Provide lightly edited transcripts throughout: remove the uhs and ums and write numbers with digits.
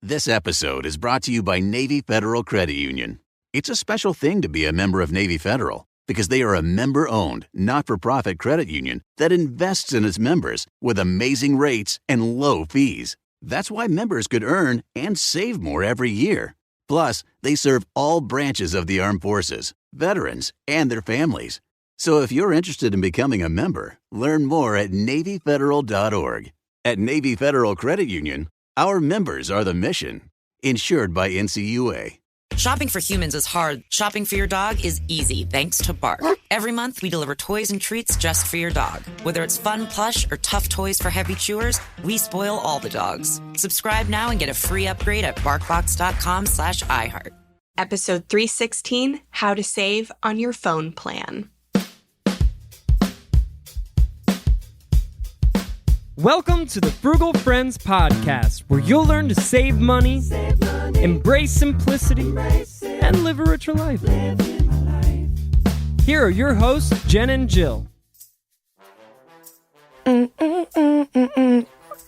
This episode is brought to you by Navy Federal Credit Union. It's a special thing to be a member of Navy Federal because they are a member-owned, not-for-profit credit union that invests in its members with amazing rates and low fees. That's why members could earn and save more every year. Plus, they serve all branches of the armed forces, veterans, and their families. So if you're interested in becoming a member, learn more at NavyFederal.org. At Navy Federal Credit Union, our members are the mission. Insured by NCUA. Shopping for humans is hard. Shopping for your dog is easy, thanks to Bark. Every month, we deliver toys and treats just for your dog. Whether it's fun plush or tough toys for heavy chewers, we spoil all the dogs. Subscribe now and get a free upgrade at barkbox.com/iHeart. Episode 316, How to Save on Your Phone Plan. Welcome to the Frugal Friends podcast, where you'll learn to save money, embrace simplicity, and live a richer life. Here are your hosts, Jen and Jill. Ring, ring,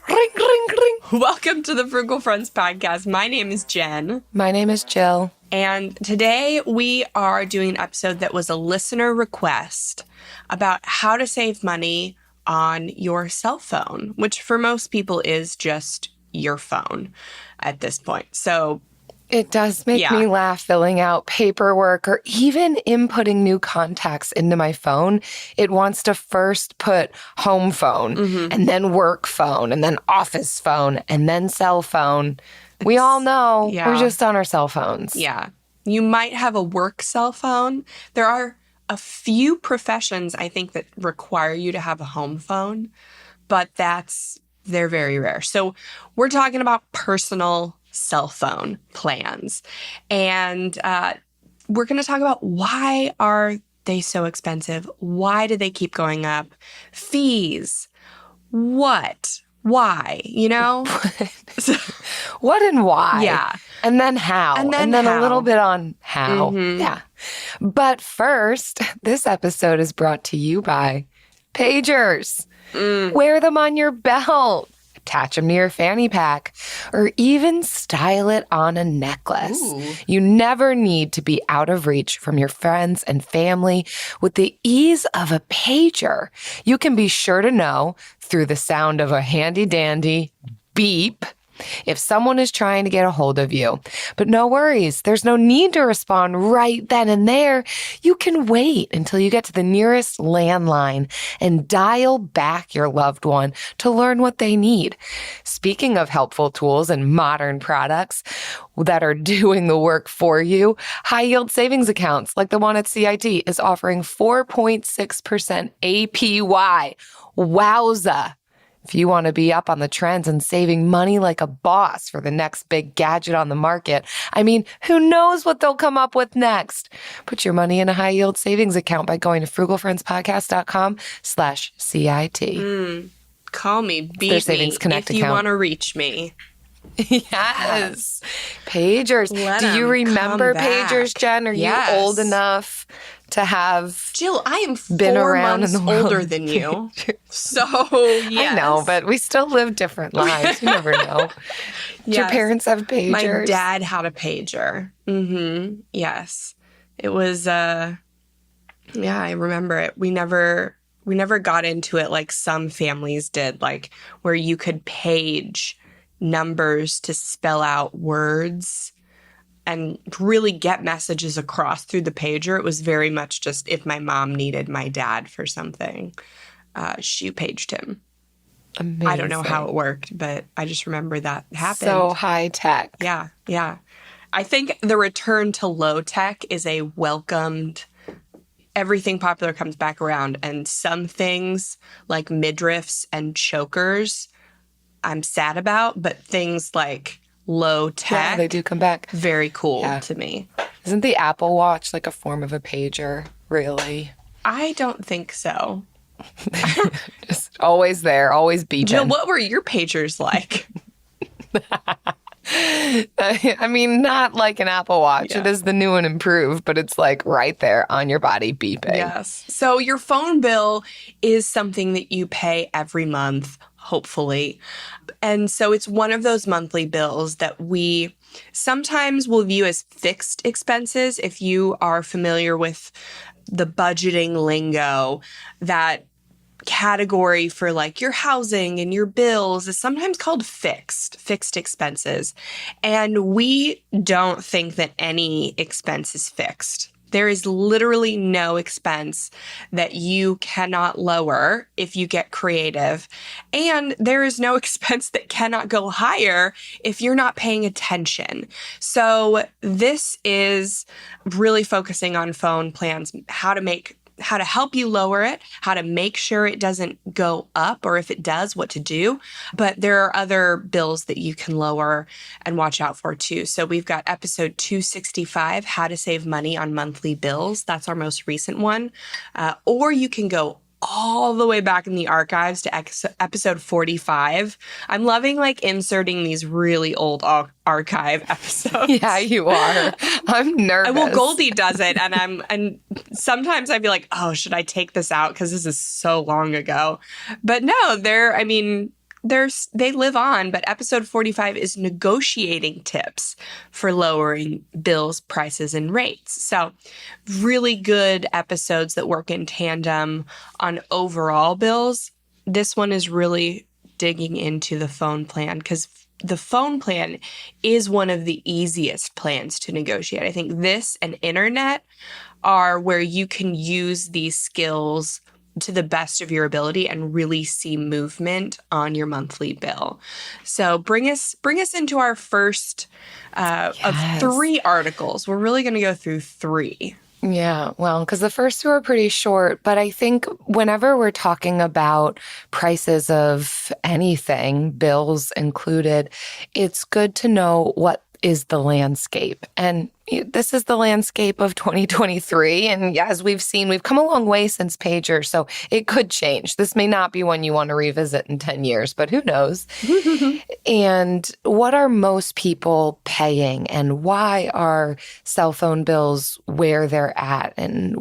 ring. Welcome to the Frugal Friends podcast. My name is Jen. My name is Jill. And today we are doing an episode that was a listener request about how to save money on your cell phone, which for most people is just your phone at this point. So it does make me laugh filling out paperwork or even inputting new contacts into my phone. It wants to first put home phone and then work phone and then office phone and then cell phone. We all know we're just on our cell phones. Yeah. You might have a work cell phone. There are a few professions, I think, that require you to have a home phone, but they're very rare. So we're talking about personal cell phone plans. And we're going to talk about why are they so expensive? Why do they keep going up? Fees. What? Why? You know? What and why? Yeah. And then how? And then a little bit on how. Yeah. But first, this episode is brought to you by pagers. Wear them on your belt. Attach them to your fanny pack, or even style it on a necklace. Ooh. You never need to be out of reach from your friends and family with the ease of a pager. You can be sure to know through the sound of a handy-dandy beep if someone is trying to get a hold of you. But no worries, there's no need to respond right then and there. You can wait until you get to the nearest landline and dial back your loved one to learn what they need. Speaking of helpful tools and modern products that are doing the work for you, high-yield savings accounts like the one at CIT is offering 4.6% APY. Wowza! If you want to be up on the trends and saving money like a boss for the next big gadget on the market, I mean, who knows what they'll come up with next? Put your money in a high-yield savings account by going to frugalfriendspodcast.com/CIT. Call me, beat me Savings Connect if you account. want to reach me. Yes. Pagers. Do you remember pagers, Jen? Are you old enough to have Jill, I am been 4 around months in the world older than you. So, yes. I know, but we still live different lives. You never know. Did your parents have pagers? My dad had a pager. Yes. It was, I remember it. We never got into it like some families did, like where you could page numbers to spell out words and really get messages across through the pager. It was very much just if my mom needed my dad for something, she paged him. Amazing. I don't know how it worked, but I just remember that happened. So high tech. Yeah. I think the return to low tech is a welcomed. Everything popular comes back around, and some things like midriffs and chokers I'm sad about, but things like low tech, they do come back. Very cool to me. Isn't the Apple Watch like a form of a pager, really? I don't think so. Just always there, always beeping. Jill, what were your pagers like? I mean, not like an Apple Watch. Yeah. It is the new and improved, but it's like right there on your body beeping. Yes. So your phone bill is something that you pay every month. hopefully. And so it's one of those monthly bills that we sometimes will view as fixed expenses. If you are familiar with the budgeting lingo, that category for like your housing and your bills is sometimes called fixed expenses. And we don't think that any expense is fixed. There is literally no expense that you cannot lower if you get creative. And there is no expense that cannot go higher if you're not paying attention. So this is really focusing on phone plans, how to help you lower it, how to make sure it doesn't go up, or if it does, what to do. But there are other bills that you can lower and watch out for too. So we've got episode 265, How to Save Money on Monthly Bills. That's our most recent one. Or you can go all the way back in the archives to episode 45. I'm loving like inserting these really old archive episodes. Yeah, you are. I'm nervous. Well, Goldie does it, and sometimes I feel like, oh, should I take this out because this is so long ago? But no, they live on. But episode 45 is negotiating tips for lowering bills, prices, and rates. So really good episodes that work in tandem on overall bills. This one is really digging into the phone plan because the phone plan is one of the easiest plans to negotiate. I think this and internet are where you can use these skills to the best of your ability and really see movement on your monthly bill. So bring us into our first of 3 articles. We're really going to go through 3. Yeah, well, because the first 2 are pretty short, but I think whenever we're talking about prices of anything, bills included, it's good to know what is the landscape. And this is the landscape of 2023. And as we've seen, we've come a long way since Pager, so it could change. This may not be one you want to revisit in 10 years, but who knows? And what are most people paying, and why are cell phone bills where they're at? And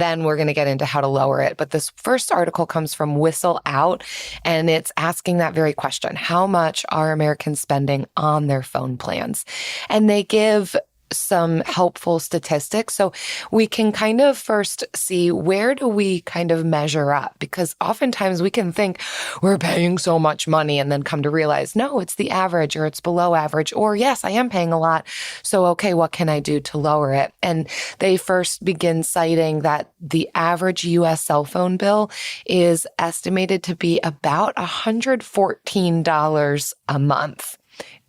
then we're going to get into how to lower it. But this first article comes from Whistle Out, and it's asking that very question. How much are Americans spending on their phone plans? And they give some helpful statistics. So we can kind of first see, where do we kind of measure up? Because oftentimes we can think we're paying so much money and then come to realize, no, it's the average, or it's below average, or yes, I am paying a lot. So, okay, what can I do to lower it? And they first begin citing that the average U.S. cell phone bill is estimated to be about $114 a month.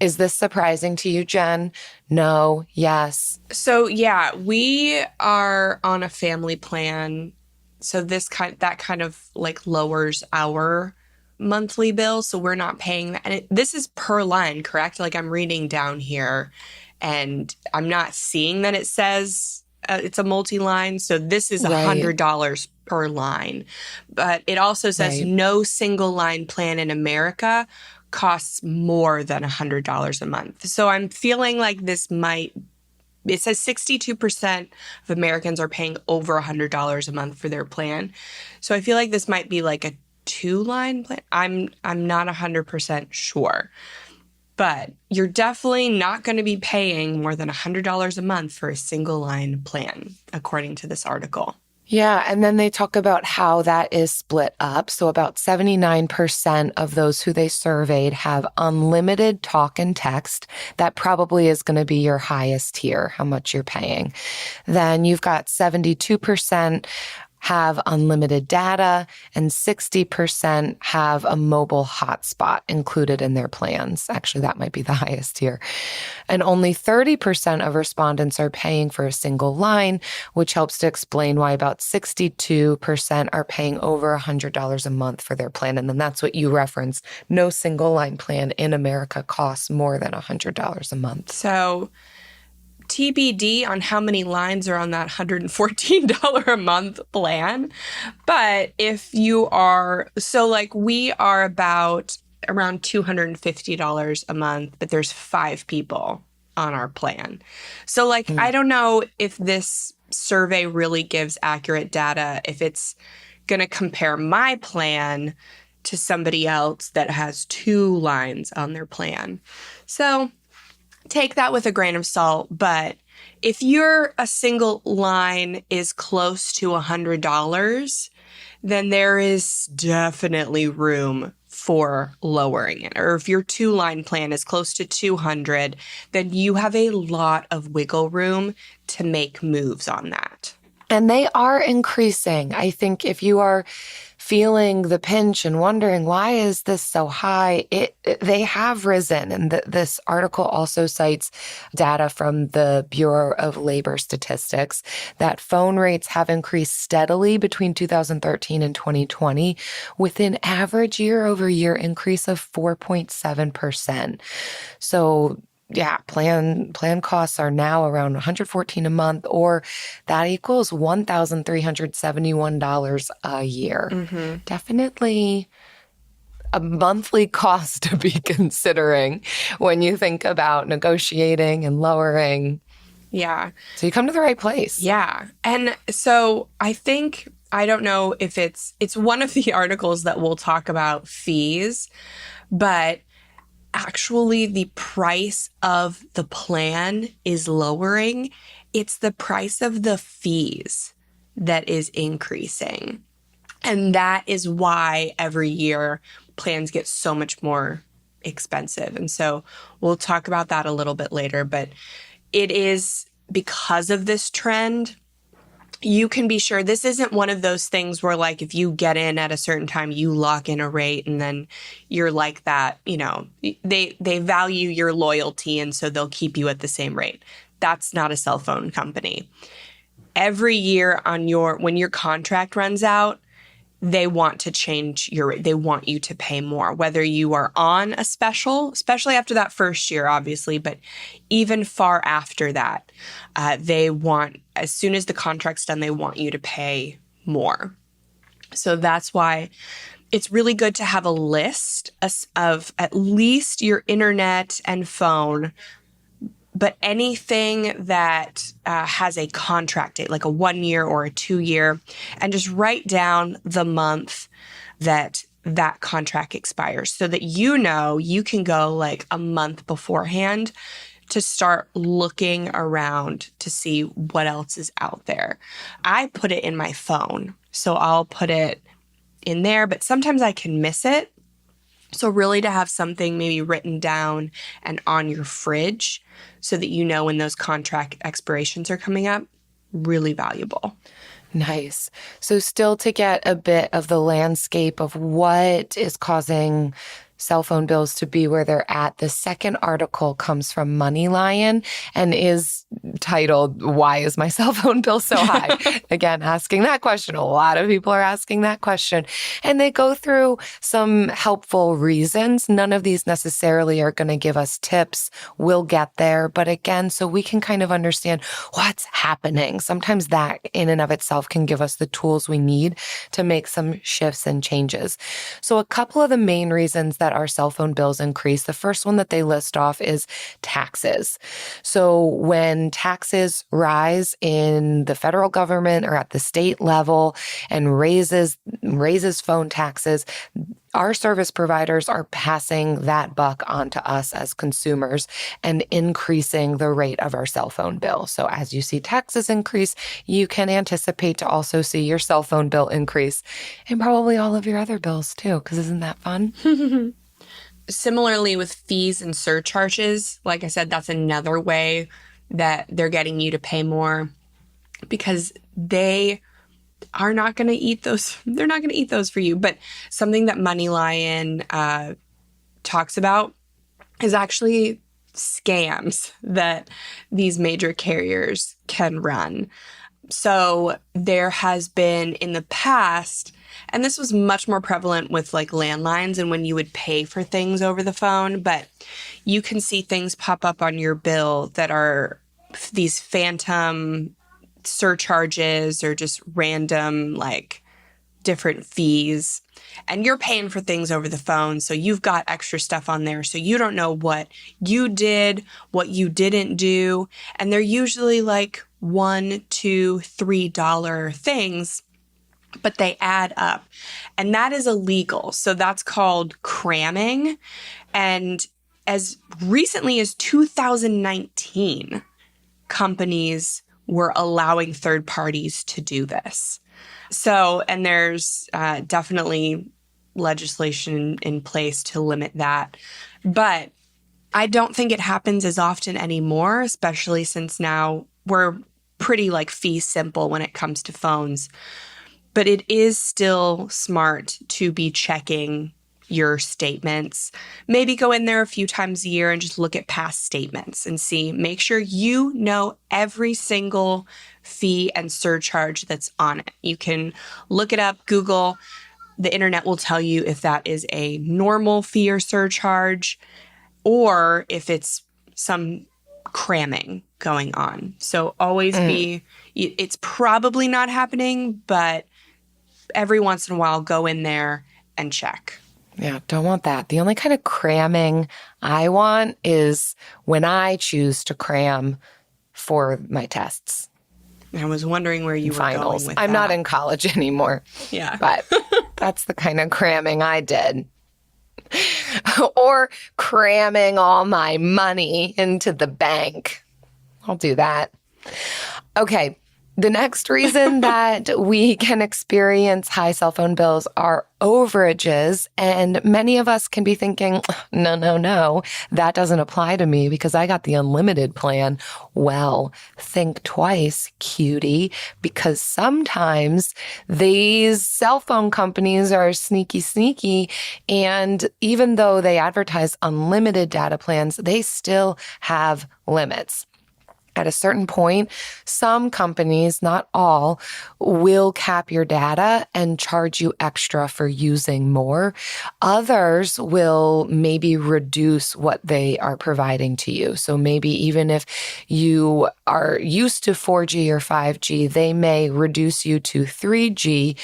Is this surprising to you, Jen? No, yes. So yeah, we are on a family plan. So that kind of like lowers our monthly bill. So we're not paying that. And this is per line, correct? Like I'm reading down here and I'm not seeing that it says it's a multi-line. So this is $100 per line. But it also says no single line plan in America costs more than $100 a month. So I'm feeling like it says 62% of Americans are paying over $100 a month for their plan. So I feel like this might be like a 2-line plan. I'm not 100% sure. But you're definitely not going to be paying more than $100 a month for a single line plan, according to this article. Yeah, and then they talk about how that is split up. So about 79% of those who they surveyed have unlimited talk and text. That probably is going to be your highest tier, how much you're paying. Then you've got 72% have unlimited data, and 60% have a mobile hotspot included in their plans. Actually, that might be the highest here. And only 30% of respondents are paying for a single line, which helps to explain why about 62% are paying over $100 a month for their plan. And then that's what you referenced. No single line plan in America costs more than $100 a month. So TBD on how many lines are on that $114 a month plan. But if you are, so like we are about around $250 a month, but there's 5 people on our plan. So like, I don't know if this survey really gives accurate data, if it's going to compare my plan to somebody else that has 2 lines on their plan. So take that with a grain of salt. But if a single line is close to $100, then there is definitely room for lowering it. Or if your 2-line plan is close to 200, then you have a lot of wiggle room to make moves on that. And they are increasing. I think if you are feeling the pinch and wondering, why is this so high? They have risen. And this article also cites data from the Bureau of Labor Statistics that phone rates have increased steadily between 2013 and 2020 with an average year-over-year increase of 4.7%. So yeah, plan costs are now around $114 a month, or that equals $1,371 a year. Mm-hmm. Definitely a monthly cost to be considering when you think about negotiating and lowering. Yeah. So you come to the right place. Yeah. And so I don't know if it's one of the articles that will talk about fees, but actually the price of the plan is lowering. It's the price of the fees that is increasing. And that is why every year plans get so much more expensive. And so we'll talk about that a little bit later, but it is because of this trend. You can be sure this isn't one of those things where, like, if you get in at a certain time, you lock in a rate and then you're like that, they value your loyalty and so they'll keep you at the same rate. That's not a cell phone company. Every year when your contract runs out, they want to change your rate. They want you to pay more, whether you are on a special, especially after that first year, obviously, but even far after that, they want, as soon as the contract's done, they want you to pay more. So that's why it's really good to have a list of at least your internet and phone, but anything that has a contract date, like a 1-year or a 2-year, and just write down the month that contract expires so that you can go like a month beforehand to start looking around to see what else is out there. I put it in my phone, so I'll put it in there, but sometimes I can miss it. So really to have something maybe written down and on your fridge so that you know when those contract expirations are coming up, really valuable. Nice. So still to get a bit of the landscape of what is causing cell phone bills to be where they're at, the second article comes from Money Lion and is titled, "Why is my cell phone bill so high?" Again, asking that question. A lot of people are asking that question. And they go through some helpful reasons. None of these necessarily are going to give us tips. We'll get there. But again, so we can kind of understand what's happening. Sometimes that in and of itself can give us the tools we need to make some shifts and changes. So a couple of the main reasons that our cell phone bills increase, the first one that they list off is taxes. So when taxes rise in the federal government or at the state level and raises phone taxes, our service providers are passing that buck on to us as consumers and increasing the rate of our cell phone bill. So as you see taxes increase, you can anticipate to also see your cell phone bill increase and probably all of your other bills too, because isn't that fun? Similarly with fees and surcharges, like I said, that's another way that they're getting you to pay more because they are not going to eat those. They're not going to eat those for you. But something that Money Lion talks about is actually scams that these major carriers can run. So there has been in the past, and this was much more prevalent with like landlines and when you would pay for things over the phone, but you can see things pop up on your bill that are these phantom surcharges or just random like different fees. And you're paying for things over the phone, so you've got extra stuff on there. So you don't know what you did, what you didn't do. And they're usually like $1, $2, $3 things. but they add up. And that is illegal. So that's called cramming. And as recently as 2019, companies were allowing third parties to do this. So, and there's definitely legislation in place to limit that. But I don't think it happens as often anymore, especially since now we're pretty like fee simple when it comes to phones. But it is still smart to be checking your statements. Maybe go in there a few times a year and just look at past statements and see, make sure you know every single fee and surcharge that's on it. You can look it up, Google. The internet will tell you if that is a normal fee or surcharge or if it's some cramming going on. So always it's probably not happening, but every once in a while, go in there and check. Yeah, don't want that. The only kind of cramming I want is when I choose to cram for my tests. I was wondering where you were finals. going with I'm that. not in college anymore. Yeah. But that's the kind of cramming I did. Or cramming all my money into the bank. I'll do that. Okay. The next reason that we can experience high cell phone bills are overages. And many of us can be thinking, no, that doesn't apply to me because I got the unlimited plan. Well, think twice, cutie, because sometimes these cell phone companies are sneaky. And even though they advertise unlimited data plans, they still have limits. At a certain point, some companies, not all, will cap your data and charge you extra for using more. Others will maybe reduce what they are providing to you. So maybe even if you are used to 4G or 5G, they may reduce you to 3G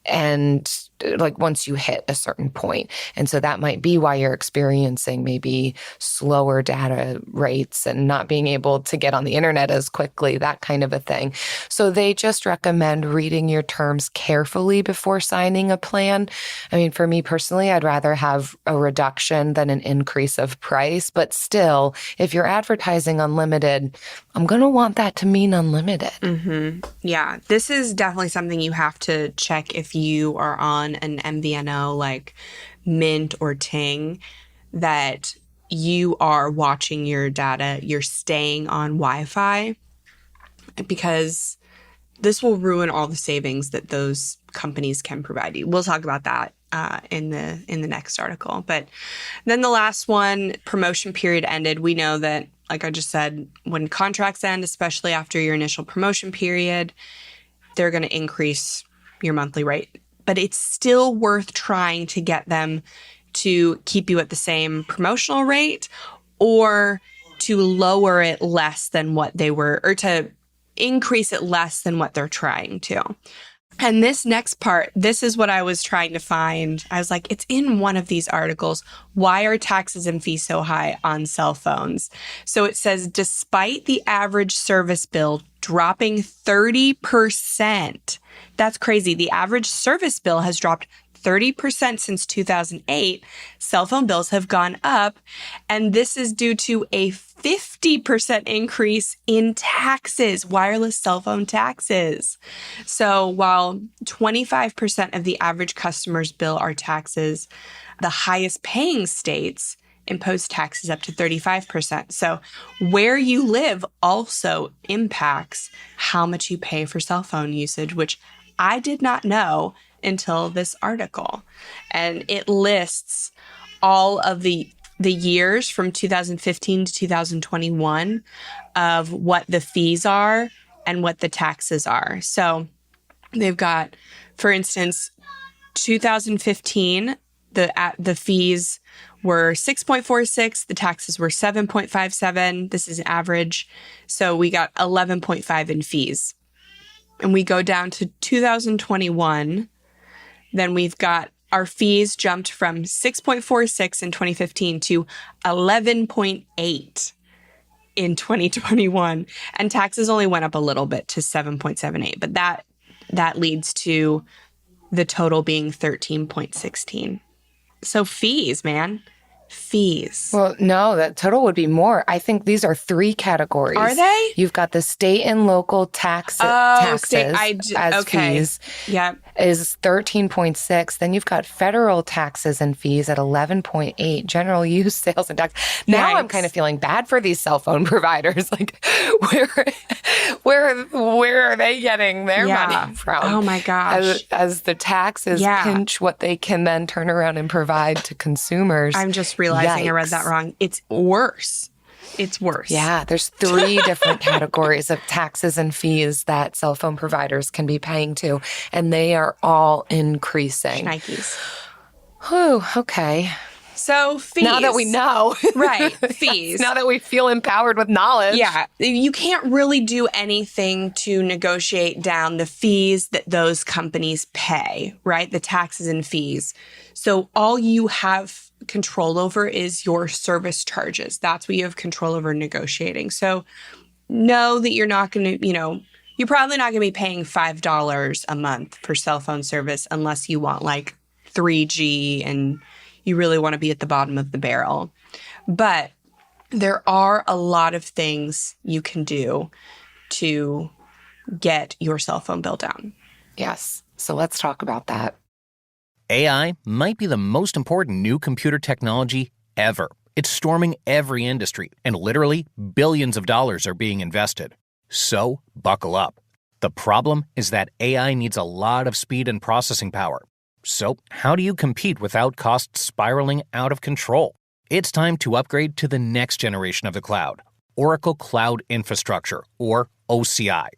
and like once you hit a certain point. And so that might be why you're experiencing maybe slower data rates and not being able to get on the internet as quickly, that kind of a thing. So they just recommend reading your terms carefully before signing a plan. I mean, for me personally, I'd rather have a reduction than an increase of price. But still, if you're advertising unlimited, I'm going to want that to mean unlimited. Mm-hmm. Yeah, this is definitely something you have to check if you are on an MVNO like Mint or Ting, that you are watching your data, you're staying on Wi-Fi, because this will ruin all the savings that those companies can provide you. We'll talk about that in the next article. But then the last one, promotion period ended. We know that, like I just said, when contracts end, especially after your initial promotion period, they're going to increase your monthly rate. But it's still worth trying to get them to keep you at the same promotional rate or to lower it less than what they were, or to increase it less than what they're trying to. And this next part, this is what I was trying to find. I was like, it's in one of these articles. Why are taxes and fees so high on cell phones? So it says, despite the average service bill dropping 30%, that's crazy. The average service bill has dropped 30% since 2008. Cell phone bills have gone up, and this is due to a 50% increase in taxes, wireless cell phone taxes. So while 25% of the average customer's bill are taxes, the highest paying states impose taxes up to 35%. So where you live also impacts how much you pay for cell phone usage, which I did not know until this article. And it lists all of the years from 2015 to 2021 of what the fees are and what the taxes are. So they've got, for instance, 2015, the fees were 6.46, the taxes were 7.57. This is an average. So we got 11.5 in fees. And we go down to 2021, then we've got our fees jumped from 6.46 in 2015 to 11.8 in 2021. And taxes only went up a little bit to 7.78. But that leads to the total being 13.16. So fees, man. Fees. Well, no, that total would be more. I think these are 3 categories. Are they? You've got the state and local taxes as fees. Yeah. Is 13.6. Then you've got federal taxes and fees at 11.8. General use, sales, and tax. Now I'm kind of feeling bad for these cell phone providers. Like, where are they getting their money from? Oh my gosh. As the taxes pinch what they can then turn around and provide to consumers. I'm just realizing I read that wrong. It's worse. It's worse. Yeah, there's 3 different categories of taxes and fees that cell phone providers can be paying to, and they are all increasing. Nikes. Whew, okay. So fees. Now that we know. Right, fees. Now that we feel empowered with knowledge. Yeah, you can't really do anything to negotiate down the fees that those companies pay, right? The taxes and fees. So all you have control over is your service charges. That's what you have control over negotiating. So know that you're not going to, you're probably not going to be paying $5 a month for cell phone service unless you want like 3G and you really want to be at the bottom of the barrel. But there are a lot of things you can do to get your cell phone bill down. Yes. So let's talk about that. AI might be the most important new computer technology ever. It's storming every industry, and literally billions of dollars are being invested. So, buckle up. The problem is that AI needs a lot of speed and processing power. So, how do you compete without costs spiraling out of control? It's time to upgrade to the next generation of the cloud, Oracle Cloud Infrastructure, or OCI.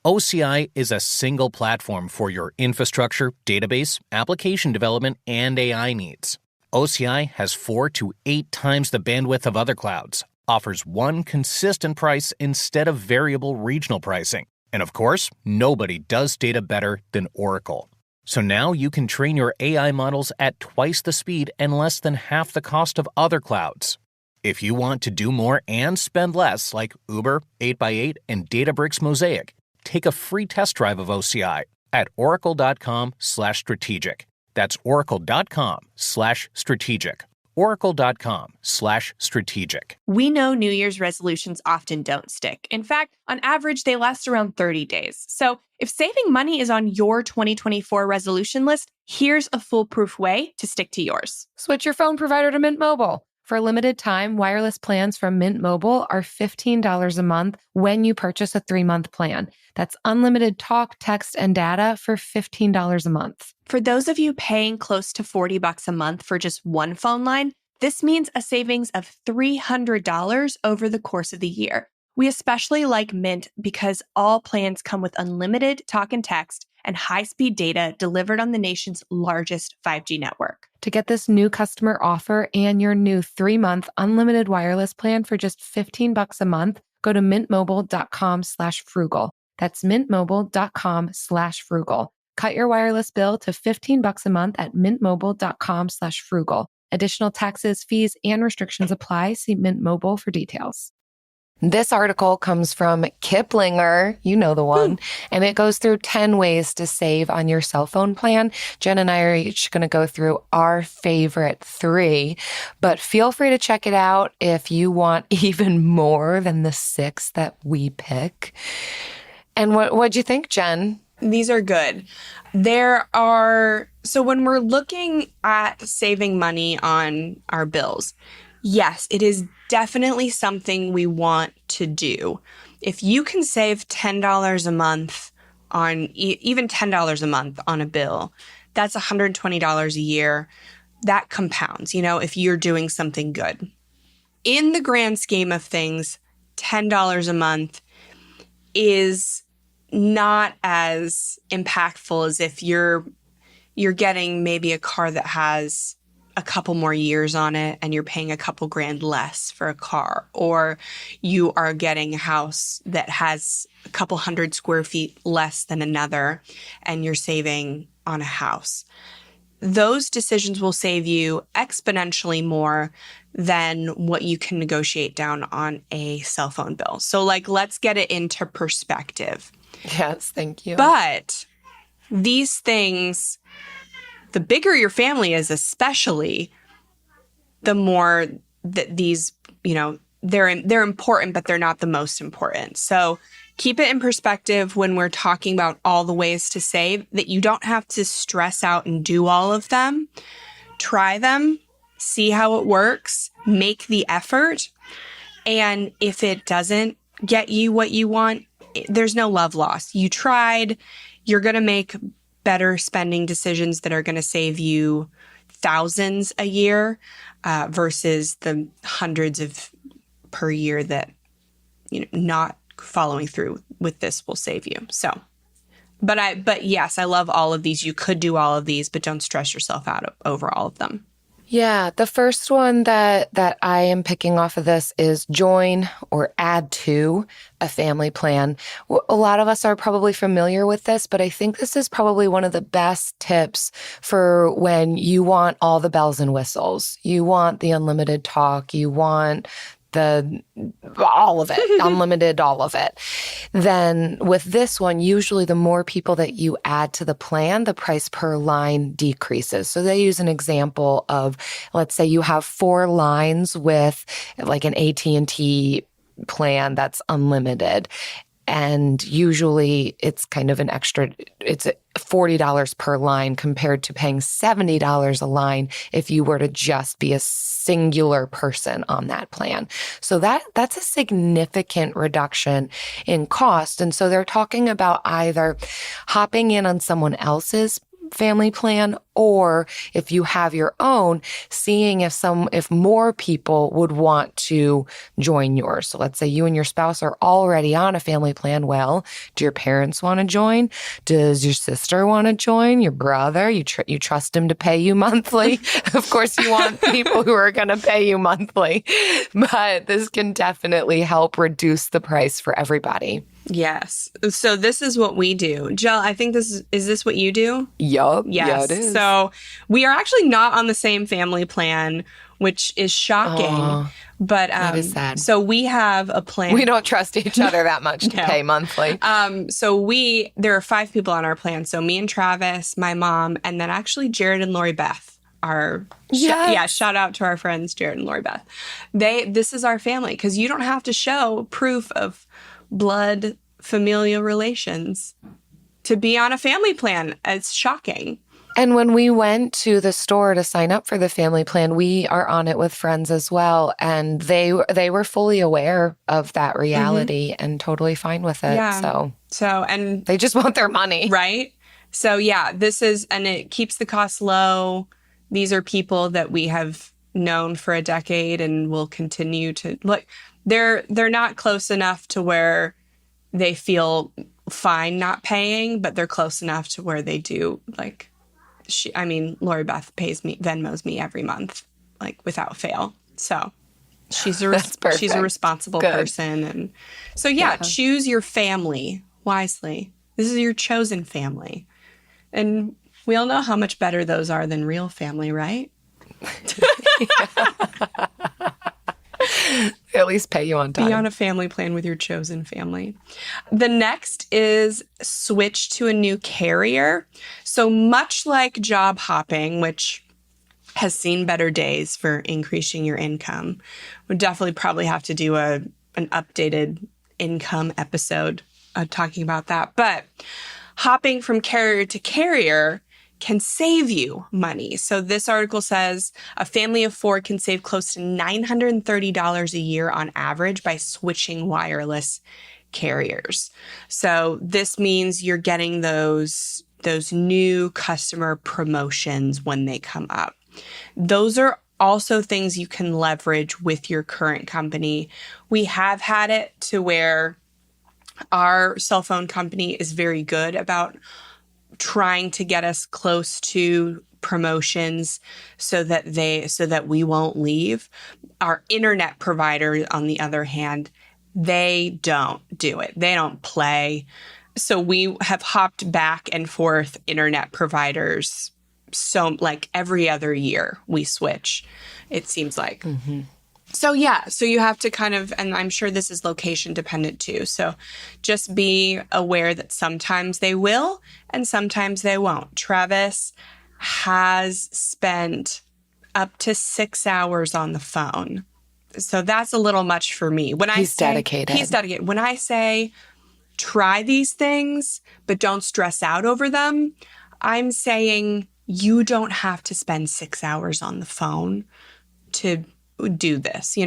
OCI is a single platform for your infrastructure, database, application development, and AI needs. OCI has 4 to 8 times the bandwidth of other clouds, offers one consistent price instead of variable regional pricing. And of course, nobody does data better than Oracle. So now you can train your AI models at twice the speed and less than half the cost of other clouds. If you want to do more and spend less, like Uber, 8x8, and Databricks Mosaic, take a free test drive of OCI at oracle.com/strategic. That's oracle.com/strategic. oracle.com/strategic. We know New Year's resolutions often don't stick. In fact, on average, they last around 30 days. So if saving money is on your 2024 resolution list, here's a foolproof way to stick to yours. Switch your phone provider to Mint Mobile. For a limited time, wireless plans from Mint Mobile are $15 a month when you purchase a 3-month plan. That's unlimited talk, text, and data for $15 a month. For those of you paying close to $40 a month for just one phone line, this means a savings of $300 over the course of the year. We especially like Mint because all plans come with unlimited talk and text and high-speed data delivered on the nation's largest 5G network. To get this new customer offer and your new 3-month unlimited wireless plan for just $15 a month, go to mintmobile.com/frugal. That's mintmobile.com/frugal. Cut your wireless bill to $15 a month at mintmobile.com/frugal. Additional taxes, fees, and restrictions apply. See Mint Mobile for details. This article comes from Kiplinger, you know the one, and it goes through 10 ways to save on your cell phone plan. Jen and I are each going to go through our favorite 3, but feel free to check it out if you want even more than the 6 that we pick. And what'd you think, Jen? These are good. So when we're looking at saving money on our bills, yes, it is definitely something we want to do. If you can save $10 a month on, even $10 a month on a bill, that's $120 a year. That compounds, if you're doing something good. In the grand scheme of things, $10 a month is not as impactful as if you're getting maybe a car that has a couple more years on it and you're paying a couple grand less for a car, or you are getting a house that has a couple hundred square feet less than another and you're saving on a house. Those decisions will save you exponentially more than what you can negotiate down on a cell phone bill. So let's get it into perspective. Yes, thank you. But these things, the bigger your family is, especially, the more that these, they're important, but they're not the most important. So keep it in perspective when we're talking about all the ways to save, that you don't have to stress out and do all of them. Try them, see how it works, make the effort. And if it doesn't get you what you want, there's no love lost. You tried. You're going to make better spending decisions that are going to save you thousands a year versus the hundreds of per year that not following through with this will save you. So, but yes, I love all of these. You could do all of these, but don't stress yourself out over all of them. Yeah, the first one that I am picking off of this is join or add to a family plan. A lot of us are probably familiar with this, but I think this is probably one of the best tips for when you want all the bells and whistles. You want the unlimited talk. You want all of it, unlimited, all of it. Then with this one, usually the more people that you add to the plan, the price per line decreases. So they use an example of, let's say you have 4 lines with like an AT&T plan that's unlimited. And usually it's kind of an extra, it's $40 per line compared to paying $70 a line if you were to just be a singular person on that plan. So that's a significant reduction in cost. And so they're talking about either hopping in on someone else's family plan, or if you have your own, seeing if more people would want to join yours. So let's say you and your spouse are already on a family plan. Well, do your parents want to join? Does your sister want to join? Your brother? You trust him to pay you monthly? Of course, you want people who are going to pay you monthly, but this can definitely help reduce the price for everybody. Yes. So this is what we do. Jill, I think is this what you do? Yup. Yes. Yeah, it is. So we are actually not on the same family plan, which is shocking. But that is sad. So we have a plan. We don't trust each other that much to pay monthly. There are 5 people on our plan. So me and Travis, my mom, and then actually Jared and Lori Beth. Shout out to our friends Jared and Lori Beth. This is our family, because you don't have to show proof of blood familial relations to be on a family plan. It's shocking. And when we went to the store to sign up for the family plan, we are on it with friends as well. And they were fully aware of that reality and totally fine with it. Yeah. So, and they just want their money. Right. So yeah, and it keeps the cost low. These are people that we have known for a decade and will continue to look. They're not close enough to where they feel fine not paying, but they're close enough to where they do. Like, Lori Beth Venmos me every month, like without fail. So she's a responsible person, and so choose your family wisely. This is your chosen family, and we all know how much better those are than real family, right? At least pay you on time. Be on a family plan with your chosen family. The next is switch to a new carrier. So much like job hopping, which has seen better days for increasing your income, we definitely probably have to do an updated income episode talking about that. But hopping from carrier to carrier can save you money. So this article says a family of 4 can save close to $930 a year on average by switching wireless carriers. So this means you're getting those new customer promotions when they come up. Those are also things you can leverage with your current company. We have had it to where our cell phone company is very good about trying to get us close to promotions so that we won't leave. Our internet provider, on the other hand, they don't do it. They don't play. So we have hopped back and forth internet providers. So like every other year we switch, it seems like. Mm-hmm. So you have to kind of, and I'm sure this is location dependent too. So just be aware that sometimes they will and sometimes they won't. Travis has spent up to 6 hours on the phone. So that's a little much for me. He's dedicated. When I say try these things, but don't stress out over them, I'm saying you don't have to spend 6 hours on the phone to do this,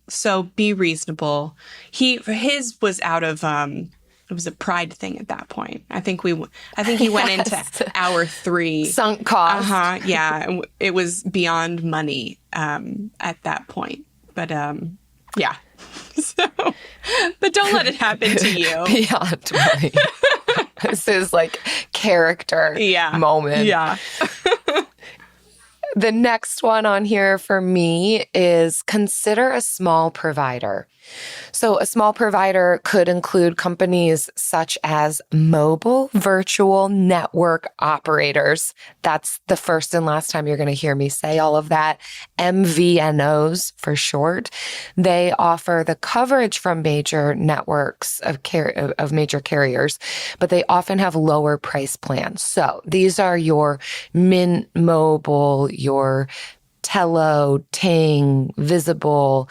So be reasonable. His was out of it was a pride thing at that point. I think he went into hour 3. Sunk cost. Yeah. It was beyond money at that point. But yeah. So, but don't let it happen to you. Beyond money. This is like character moment. Yeah. The next one on here for me is consider a small provider. So a small provider could include companies such as mobile virtual network operators. That's the first and last time you're going to hear me say all of that. MVNOs for short. They offer the coverage from major networks of major carriers, but they often have lower price plans. So these are your Mint Mobile, your Tello, Ting, Visible.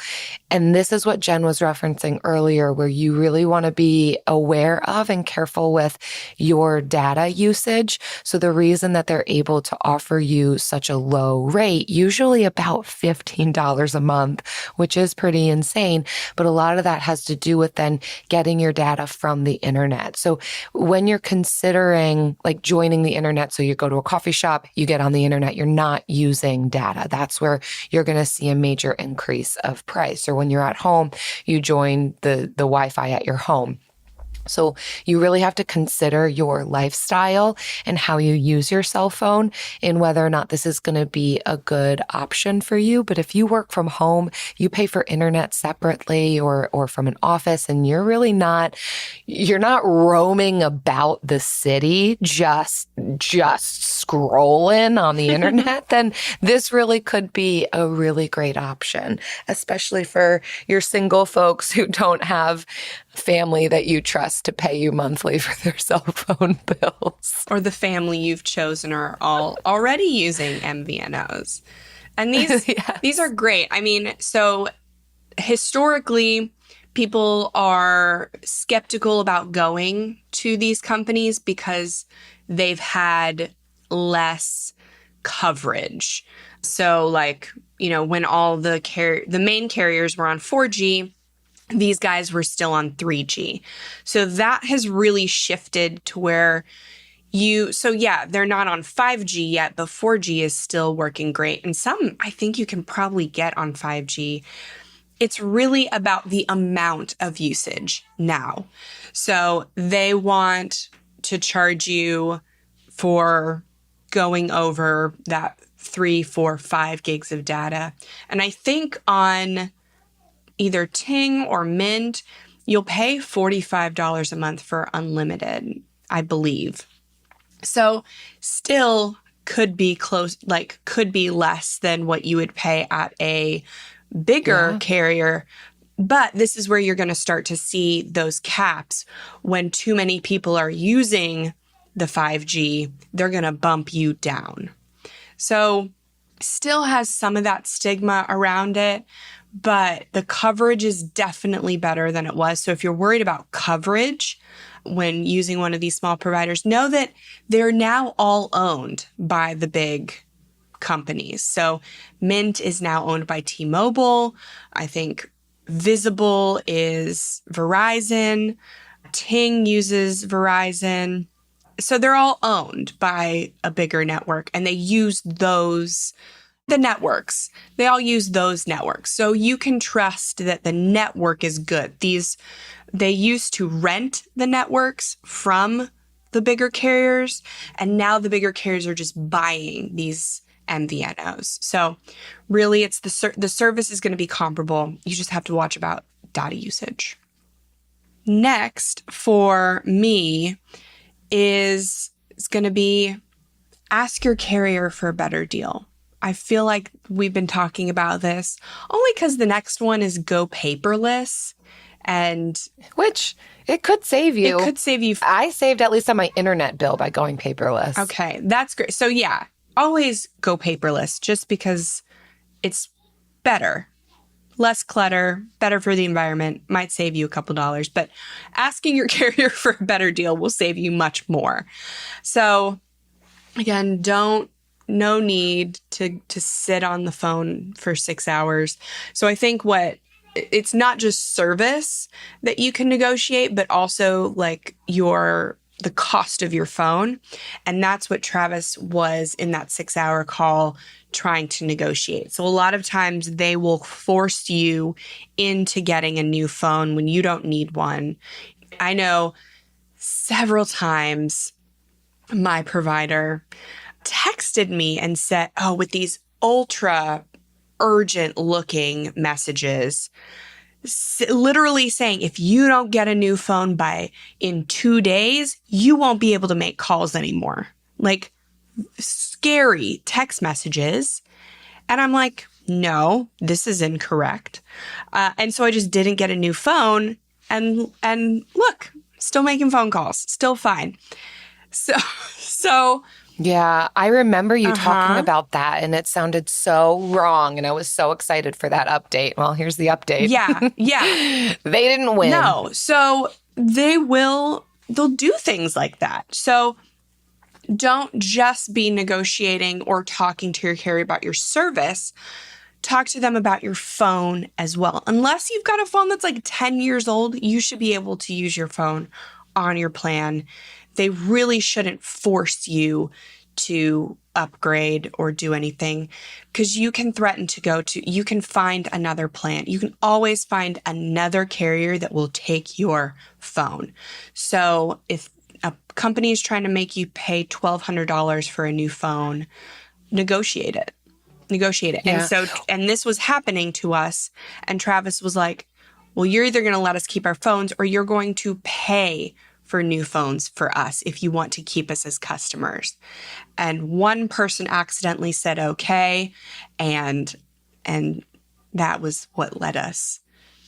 And this is what Jen was referencing earlier, where you really want to be aware of and careful with your data usage. So the reason that they're able to offer you such a low rate, usually about $15 a month, which is pretty insane. But a lot of that has to do with then getting your data from the internet. So when you're considering like joining the internet, so you go to a coffee shop, you get on the internet, you're not using data. That's where you're going to see a major increase of price. Or when you're at home, you join the Wi-Fi at your home. So you really have to consider your lifestyle and how you use your cell phone and whether or not this is going to be a good option for you. But if you work from home, you pay for internet separately or from an office, and you're not roaming about the city just scrolling on the internet, then this really could be a really great option, especially for your single folks who don't have family that you trust to pay you monthly for their cell phone bills. Or the family you've chosen are all already using MVNOs. And these are great. I mean, so historically, people are skeptical about going to these companies because they've had less coverage. So like, when all the main carriers were on 4G, these guys were still on 3G. So that has really shifted to where they're not on 5G yet, but 4G is still working great. And some I think you can probably get on 5G. It's really about the amount of usage now. So they want to charge you for going over that 3, 4, 5 gigs of data. And I think on either Ting or Mint, you'll pay $45 a month for unlimited, I believe. So still could be could be less than what you would pay at a bigger carrier. But this is where you're going to start to see those caps. When too many people are using the 5G, they're going to bump you down. So still has some of that stigma around it, but the coverage is definitely better than it was. So if you're worried about coverage when using one of these small providers, know that they're now all owned by the big companies. So Mint is now owned by T-Mobile. I think Visible is Verizon. Ting uses Verizon. So they're all owned by a bigger network, and they use the networks. They all use those networks. So you can trust that the network is good. They used to rent the networks from the bigger carriers, and now the bigger carriers are just buying these MVNOs. So really, it's the service is going to be comparable. You just have to watch about data usage. Next for me is going to be ask your carrier for a better deal. I feel like we've been talking about this only because the next one is go paperless. And which it could save you. It could save you. I saved at least on my internet bill by going paperless. Okay, that's great. So yeah, always go paperless just because it's better. Less clutter, better for the environment, might save you a couple dollars, but asking your carrier for a better deal will save you much more. So again, no need to sit on the phone for 6 hours. So I think it's not just service that you can negotiate, but also like the cost of your phone. And that's what Travis was in that 6-hour call trying to negotiate. So a lot of times they will force you into getting a new phone when you don't need one. I know several times my provider texted me and said, with these ultra urgent looking messages, literally saying, if you don't get a new phone in 2 days, you won't be able to make calls anymore. Like scary text messages. And I'm like, no, this is incorrect. And so I just didn't get a new phone. And look, still making phone calls, still fine. So yeah, I remember you talking about that, and it sounded so wrong, and I was so excited for that update. Well, here's the update. Yeah. They didn't win. No, so they'll do things like that. So don't just be negotiating or talking to your carrier about your service. Talk to them about your phone as well. Unless you've got a phone that's like 10 years old, you should be able to use your phone on your plan. They really shouldn't force you to upgrade or do anything, because you can threaten you can find another plan. You can always find another carrier that will take your phone. So if a company is trying to make you pay $1,200 for a new phone, negotiate it. Yeah. And this was happening to us. And Travis was like, well, you're either going to let us keep our phones or you're going to pay for new phones for us if you want to keep us as customers. And one person accidentally said okay, and that was what led us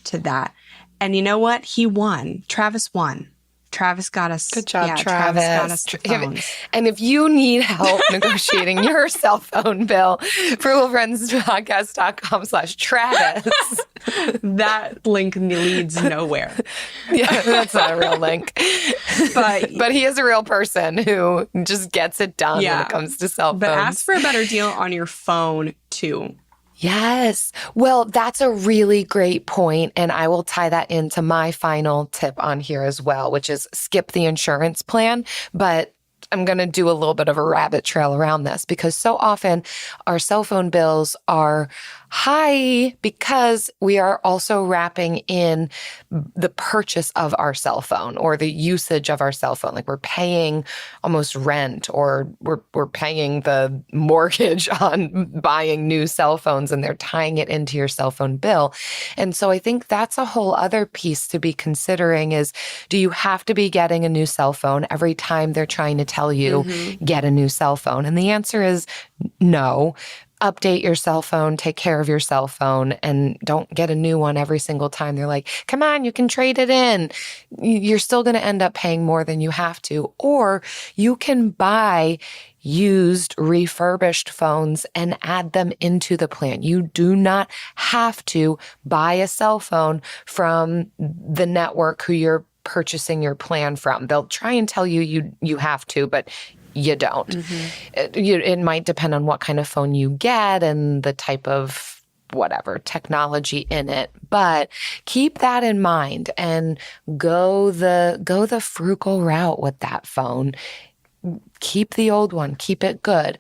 to that. And you know what? He won. Travis won. Travis got us. Good job, yeah, Travis. Got us the phones. And if you need help negotiating your cell phone bill, frugalfriendspodcast.com/Travis. That link leads nowhere. Yeah, that's not a real link. But he is a real person who just gets it done when it comes to cell phones. But ask for a better deal on your phone too. Yes. Well, that's a really great point, and I will tie that into my final tip on here as well, which is skip the insurance plan. But I'm going to do a little bit of a rabbit trail around this, because so often our cell phone bills are high because we are also wrapping in the purchase of our cell phone or the usage of our cell phone. Like we're paying almost rent, or we're paying the mortgage on buying new cell phones, and they're tying it into your cell phone bill. And so I think that's a whole other piece to be considering is, do you have to be getting a new cell phone every time they're trying to tell you get a new cell phone? And the answer is no. Update your cell phone, take care of your cell phone, and don't get a new one every single time. They're like, come on, you can trade it in. You're still going to end up paying more than you have to. Or you can buy used, refurbished phones and add them into the plan. You do not have to buy a cell phone from the network who you're purchasing your plan from. They'll try and tell you you have to, but you don't. It might depend on what kind of phone you get and the type of whatever technology in it, but keep that in mind and go the frugal route with that phone. Keep the old one, keep it good.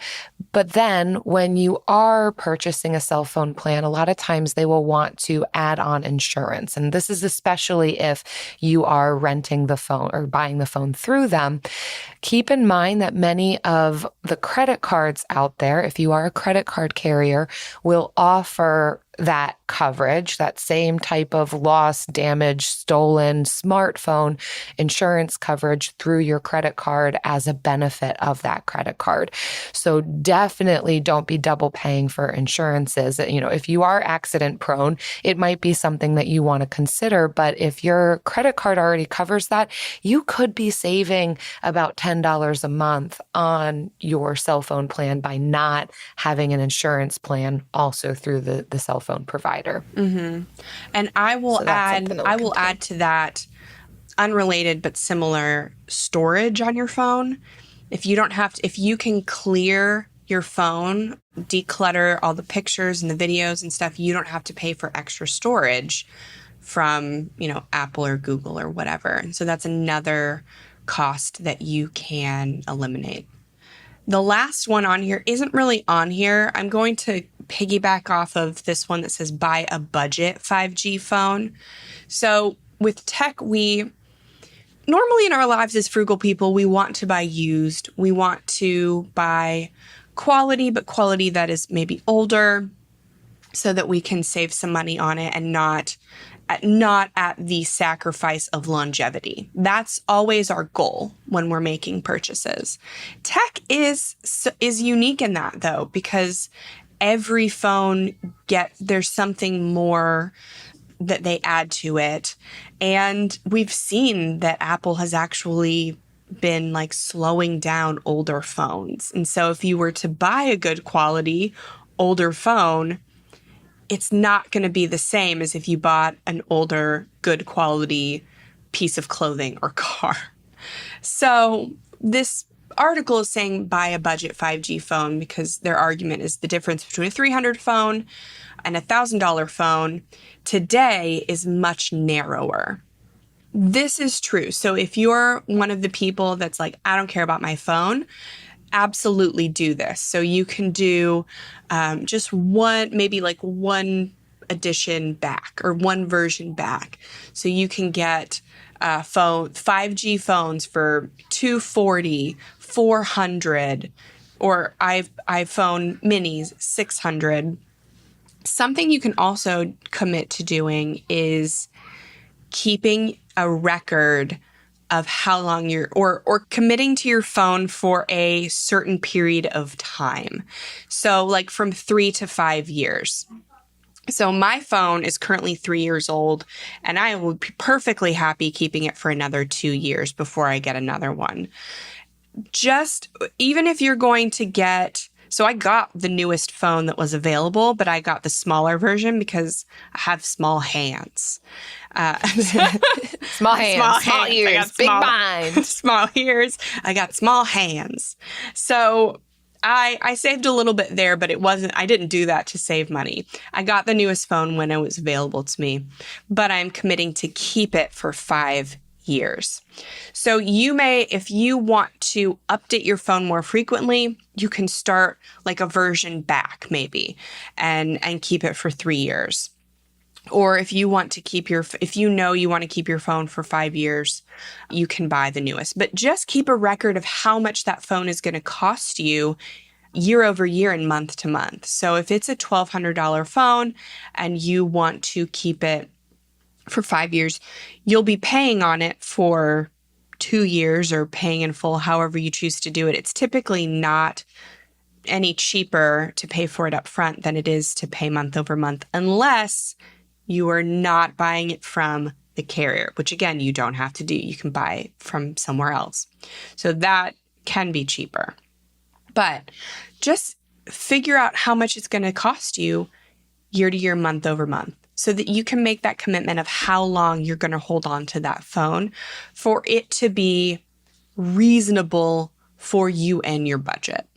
But then when you are purchasing a cell phone plan, a lot of times they will want to add on insurance. And this is especially if you are renting the phone or buying the phone through them. Keep in mind that many of the credit cards out there, if you are a credit card carrier, will offer that coverage, that same type of loss, damage, stolen smartphone insurance coverage through your credit card as a benefit of that credit card. So definitely don't be double paying for insurances. If you are accident prone, it might be something that you want to consider. But if your credit card already covers that, you could be saving about $10 a month on your cell phone plan by not having an insurance plan also through the cell phone provider. Mm-hmm. And I will add to that, unrelated but similar, storage on your phone. If you can clear your phone, declutter all the pictures and the videos and stuff, you don't have to pay for extra storage from, Apple or Google or whatever. And so that's another cost that you can eliminate. The last one on here isn't really on here. I'm going to piggyback off of this one that says buy a budget 5G phone. So with tech, we normally in our lives as frugal people, we want to buy used. We want to buy quality, but quality that is maybe older so that we can save some money on it and not at the sacrifice of longevity. That's always our goal when we're making purchases. Tech is unique in that, though, because every phone there's something more that they add to it. And we've seen that Apple has actually been slowing down older phones. And so if you were to buy a good quality older phone, it's not going to be the same as if you bought an older, good quality piece of clothing or car. So this article is saying buy a budget 5G phone because their argument is the difference between a $300 phone and a $1,000 phone today is much narrower. This is true. So if you're one of the people that's I don't care about my phone, absolutely do this. So you can do just one edition back or one version back. So you can get 5G phones for $240, $400, or iPhone minis, $600. Something you can also commit to doing is keeping a record of how long or committing to your phone for a certain period of time. So from 3 to 5 years. So my phone is currently 3 years old, and I would be perfectly happy keeping it for another 2 years before I get another one. Even if you're going to get... So I got the newest phone that was available, but I got the smaller version because I have small hands. Small ears, big mind. Small ears. I got small hands. So I saved a little bit there, but I didn't do that to save money. I got the newest phone when it was available to me, but I'm committing to keep it for 5 years. So you may, if you want to update your phone more frequently, you can start a version back maybe and keep it for 3 years. Or if you want to keep you want to keep your phone for 5 years, you can buy the newest. But just keep a record of how much that phone is going to cost you year over year and month to month. So if it's a $1,200 phone and you want to keep it for 5 years, you'll be paying on it for 2 years or paying in full, however you choose to do it. It's typically not any cheaper to pay for it up front than it is to pay month over month, unless you are not buying it from the carrier, which again, you don't have to do. You can buy from somewhere else. So that can be cheaper. But just figure out how much it's going to cost you year to year, month over month, so that you can make that commitment of how long you're going to hold on to that phone for it to be reasonable for you and your budget.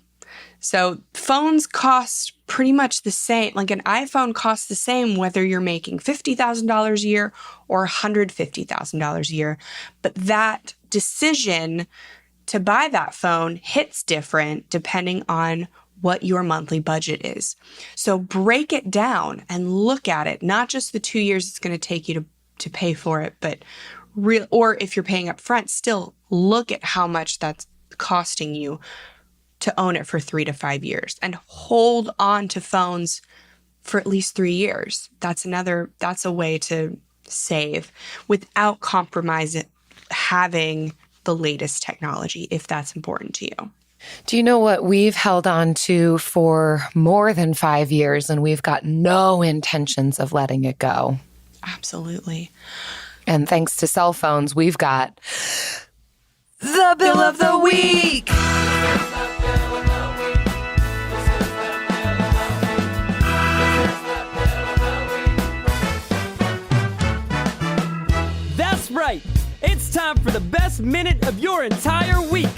So phones cost pretty much the same. An iPhone costs the same whether you're making $50,000 a year or $150,000 a year. But that decision to buy that phone hits different depending on what your monthly budget is. So break it down and look at it, not just the 2 years it's going to take you to pay for it, but or if you're paying up front, still look at how much that's costing you to own it for 3 to 5 years, and hold on to phones for at least 3 years. That's a way to save without compromising having the latest technology if that's important to you. Do you know what we've held on to for more than 5 years and we've got no intentions of letting it go? Absolutely. And thanks to cell phones, we've got the Bill of the Week. That's right. It's time for the best minute of your entire week.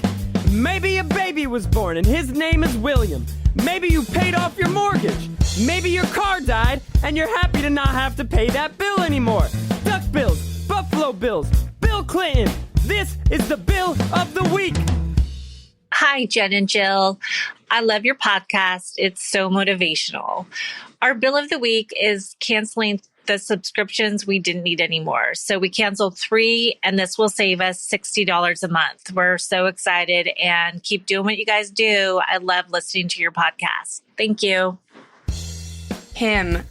Maybe a baby was born and his name is William. Maybe you paid off your mortgage. Maybe your car died and you're happy to not have to pay that bill anymore. Duck bills, Buffalo Bills, Bill Clinton. This is the Bill of the Week. Hi, Jen and Jill. I love your podcast. It's so motivational. Our Bill of the Week is canceling the subscriptions we didn't need anymore. So we canceled 3, and this will save us $60 a month. We're so excited, and keep doing what you guys do. I love listening to your podcast. Thank you. Kim,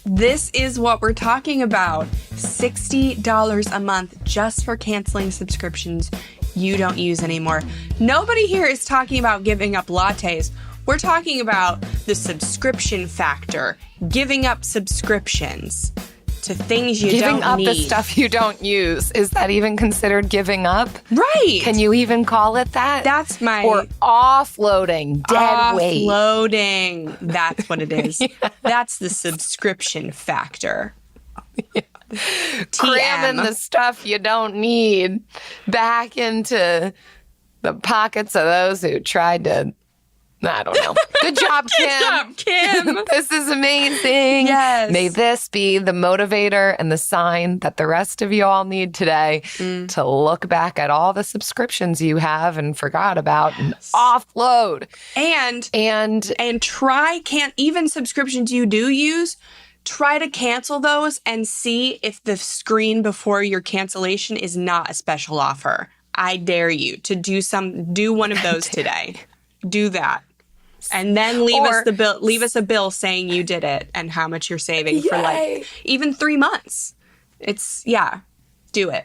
this is what we're talking about. $60 a month just for canceling subscriptions you don't use anymore. Nobody here is talking about giving up lattes. We're talking about the subscription factor, giving up subscriptions to things you don't need. Giving up the stuff you don't use. Is that even considered giving up? Right. Can you even call it that? That's my... Or offloading, dead weight. Offloading. That's what it is. Yeah. That's the subscription factor. Yeah. Cramming the stuff you don't need back into the pockets of those who tried to... I don't know. Good job, Kim. Good job, Kim. This is amazing. Yes. May this be the motivator and the sign that the rest of you all need today to look back at all the subscriptions you have and forgot about and offload. And try, even subscriptions you do use, try to cancel those and see if the screen before your cancellation is not a special offer. I dare you to do one of those today. Do that. And then leave us a bill saying you did it and how much you're saving for like even 3 months. Do it.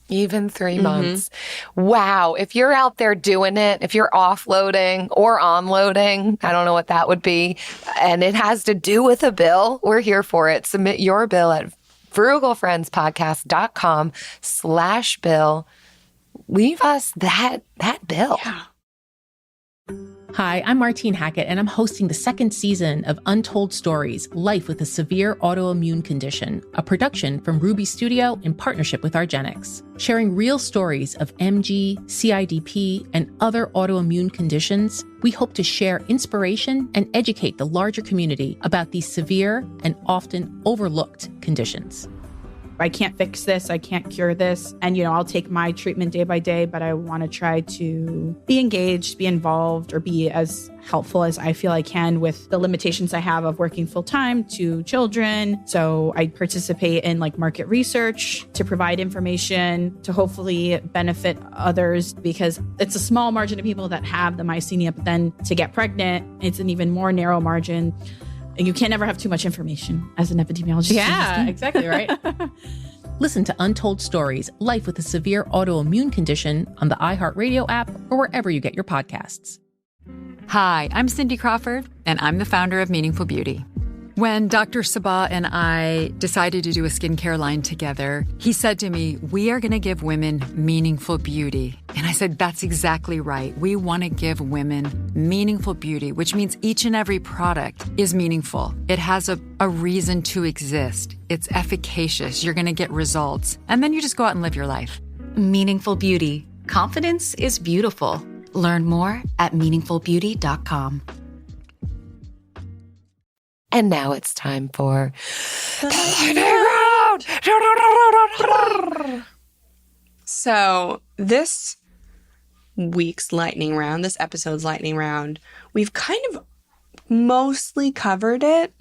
Even 3 months. Wow. If you're out there doing it, if you're offloading or onloading, I don't know what that would be, and it has to do with a bill, we're here for it. Submit your bill at frugalfriendspodcast.com/bill. Leave us that bill. Yeah. Hi, I'm Martine Hackett, and I'm hosting the second season of Untold Stories, Life with a Severe Autoimmune Condition, a production from Ruby Studio in partnership with argenx, sharing real stories of MG, CIDP, and other autoimmune conditions. We hope to share inspiration and educate the larger community about these severe and often overlooked conditions. I can't fix this. I can't cure this. And, I'll take my treatment day by day, but I want to try to be engaged, be involved, or be as helpful as I feel I can with the limitations I have of working full time to children. So I participate in market research to provide information to hopefully benefit others, because it's a small margin of people that have the myasthenia, but then to get pregnant, it's an even more narrow margin. You can't ever have too much information as an epidemiologist. Yeah, exactly right. Listen to Untold Stories, Life with a Severe Autoimmune Condition on the iHeartRadio app or wherever you get your podcasts. Hi, I'm Cindy Crawford, and I'm the founder of Meaningful Beauty. When Dr. Sabah and I decided to do a skincare line together, he said to me, we are going to give women meaningful beauty. And I said, that's exactly right. We want to give women meaningful beauty, which means each and every product is meaningful. It has a reason to exist. It's efficacious. You're going to get results. And then you just go out and live your life. Meaningful Beauty. Confidence is beautiful. Learn more at meaningfulbeauty.com. And now it's time for the lightning round. So this week's lightning round, this episode's lightning round, we've kind of mostly covered it,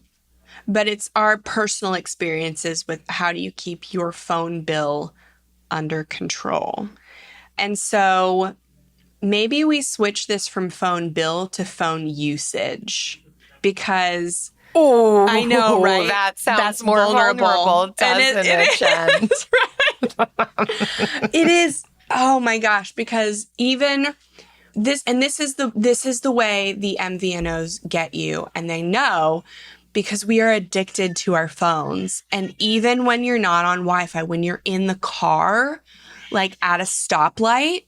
but it's our personal experiences with how do you keep your phone bill under control. And so maybe we switch this from phone bill to phone usage, because Oh, I know, right? That sounds That's more vulnerable, it doesn't it, Jen? is, right? It is. Oh my gosh! Because even this is the way the MVNOs get you, and they know because we are addicted to our phones. And even when you're not on Wi-Fi, when you're in the car, like at a stoplight,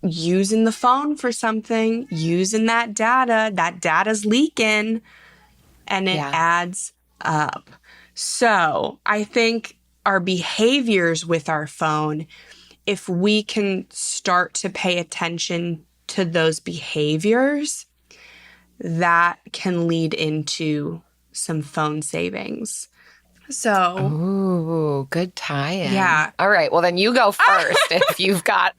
using the phone for something, using that data's leaking, and it adds up. So I think our behaviors with our phone, if we can start to pay attention to those behaviors, that can lead into some phone savings. So, ooh, good tie-in. Yeah. All right. Well, then you go first if you've got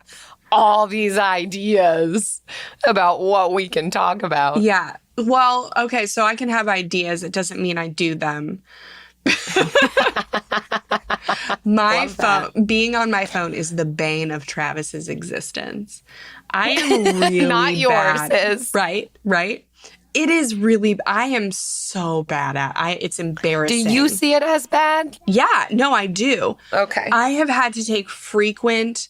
all these ideas about what we can talk about. Yeah. Well, okay, so I can have ideas. It doesn't mean I do them. My phone, being on my phone is the bane of Travis's existence. I am really not yours, bad. is. Right. It is really, I am so bad at it's embarrassing. Do you see it as bad? Yeah, no, I do. Okay. I have had to take frequent,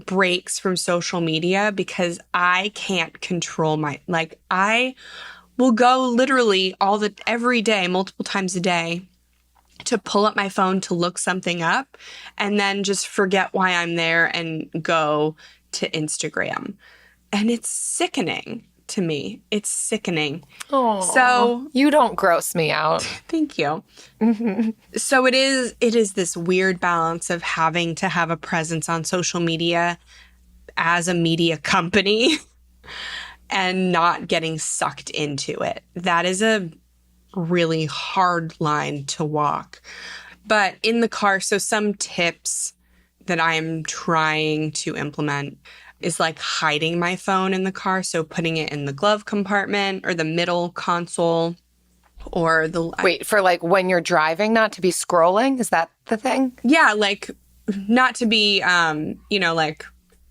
breaks from social media because I can't control I will go literally every day, multiple times a day, to pull up my phone to look something up and then just forget why I'm there and go to Instagram. And it's sickening to me. It's sickening. Oh, so you don't gross me out. Thank you. Mm-hmm. So it is this weird balance of having to have a presence on social media as a media company and not getting sucked into it. That is a really hard line to walk. But in the car, so some tips that I'm trying to implement is hiding my phone in the car. So putting it in the glove compartment or the middle console or the... Wait, for when you're driving, not to be scrolling? Is that the thing? Yeah, not to be,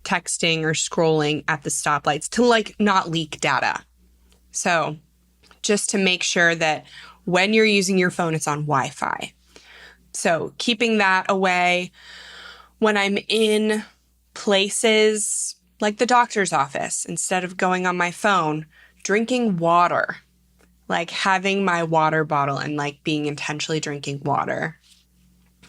texting or scrolling at the stoplights to not leak data. So just to make sure that when you're using your phone, it's on Wi-Fi. So keeping that away. When I'm in places like the doctor's office, instead of going on my phone, drinking water, having my water bottle and being intentionally drinking water.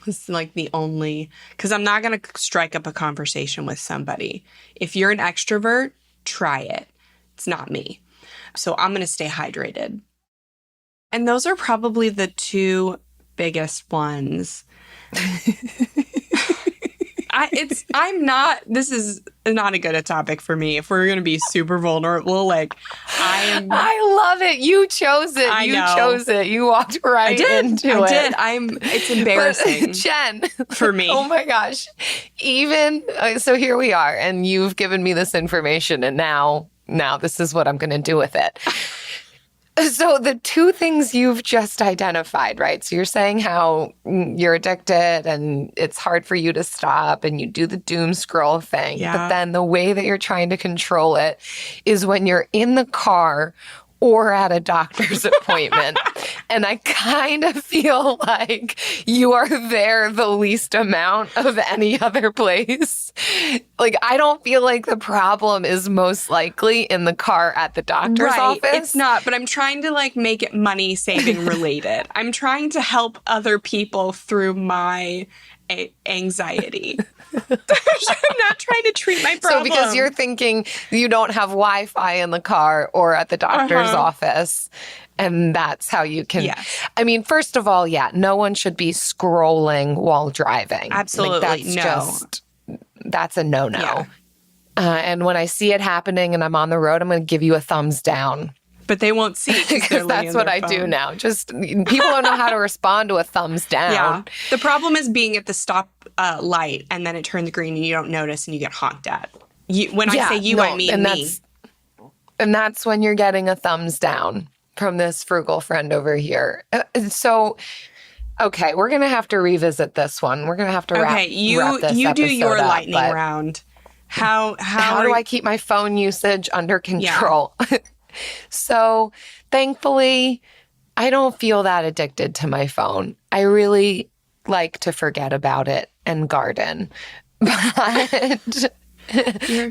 It's the only, because I'm not going to strike up a conversation with somebody. If you're an extrovert, try it. It's not me. So I'm going to stay hydrated. And those are probably the two biggest ones. This is not a good topic for me. If we're going to be super vulnerable, I love it. You chose it. Chose it. You walked right into it. I did. It's embarrassing. But, Jen. For me. Oh my gosh. So here we are, and you've given me this information, and now this is what I'm going to do with it. So the two things you've just identified, right? So you're saying how you're addicted and it's hard for you to stop and you do the doom scroll thing. Yeah. But then the way that you're trying to control it is when you're in the car or at a doctor's appointment. And I kind of feel like you are there the least amount of any other place. I don't feel like the problem is most likely in the car at the doctor's office. It's not, but I'm trying to make it money saving related. I'm trying to help other people through my anxiety. I'm not trying to treat my problem. So because you're thinking you don't have Wi-Fi in the car or at the doctor's office, and that's how you can... Yes. I mean, first of all, no one should be scrolling while driving. Absolutely, That's a no-no. Yeah. And when I see it happening and I'm on the road, I'm going to give you a thumbs down. But they won't see it because that's what I do now. Just people don't know how to respond to a thumbs down. Yeah. The problem is being at the stop light and then it turns green and you don't notice and you get honked at. I mean me. And that's when you're getting a thumbs down from this frugal friend over here. So, okay, we're going to have to revisit this one. We're going to have to wrap this you do your up, lightning round. How do I keep my phone usage under control? Yeah. So thankfully, I don't feel that addicted to my phone. I really like to forget about it and garden. But